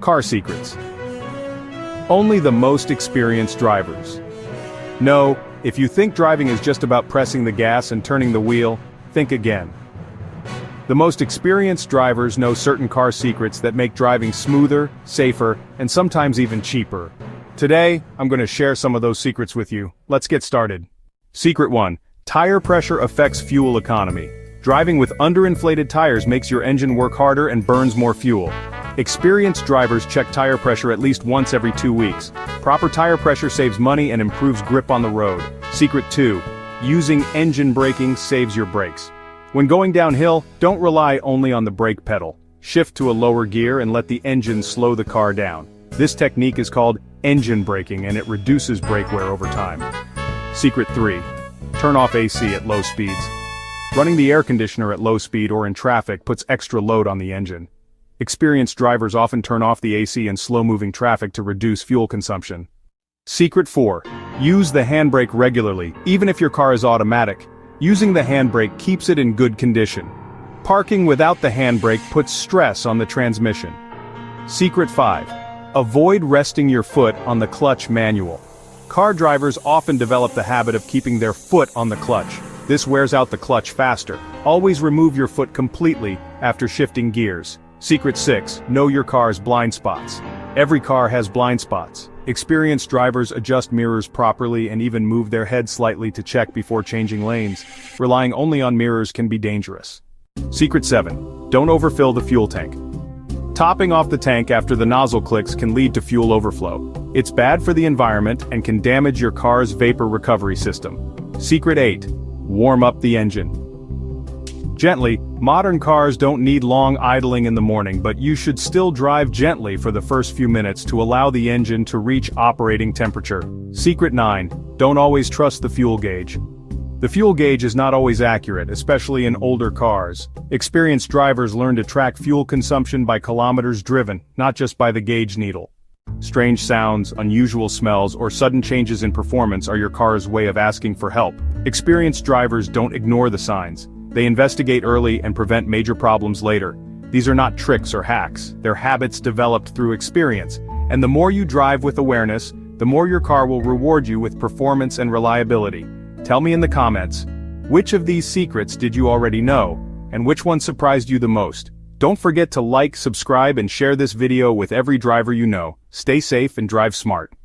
Car secrets. Only the most experienced drivers. No, if you think driving is just about pressing the gas and turning the wheel, think again. The most experienced drivers know certain car secrets that make driving smoother, safer, and sometimes even cheaper. Today, I'm going to share some of those secrets with you. Let's get started. Secret 1. Tire pressure affects fuel economy. Driving with underinflated tires makes your engine work harder and burns more fuel. Experienced drivers check tire pressure at least once every 2 weeks. Proper tire pressure saves money and improves grip on the road. Secret 2. Using engine braking saves your brakes. When going downhill, don't rely only on the brake pedal. Shift to a lower gear and let the engine slow the car down. This technique is called engine braking and it reduces brake wear over time. Secret 3. Turn off AC at low speeds. Running the air conditioner at low speed or in traffic puts extra load on the engine. Experienced drivers often turn off the AC in slow-moving traffic to reduce fuel consumption. Secret 4. Use the handbrake regularly, even if your car is automatic. Using the handbrake keeps it in good condition. Parking without the handbrake puts stress on the transmission. Secret 5. Avoid resting your foot on the clutch manual. Car drivers often develop the habit of keeping their foot on the clutch. This wears out the clutch faster. Always remove your foot completely after shifting gears. Secret 6. Know your car's blind spots. Every car has blind spots. Experienced drivers adjust mirrors properly and even move their head slightly to check before changing lanes. Relying only on mirrors can be dangerous. Secret 7. Don't overfill the fuel tank. Topping off the tank after the nozzle clicks can lead to fuel overflow. It's bad for the environment and can damage your car's vapor recovery system. Secret 8. Warm up the engine. Gently. Modern cars don't need long idling in the morning, but you should still drive gently for the first few minutes to allow the engine to reach operating temperature. Secret 9. Don't always trust the fuel gauge. The fuel gauge is not always accurate, especially in older cars. Experienced drivers learn to track fuel consumption by kilometers driven, not just by the gauge needle. Strange sounds, unusual smells, or sudden changes in performance are your car's way of asking for help. Experienced drivers don't ignore the signs. They investigate early and prevent major problems later. These are not tricks or hacks, they're habits developed through experience, and the more you drive with awareness, the more your car will reward you with performance and reliability. Tell me in the comments, which of these secrets did you already know, and which one surprised you the most? Don't forget to like, subscribe, and share this video with every driver you know. Stay safe and drive smart.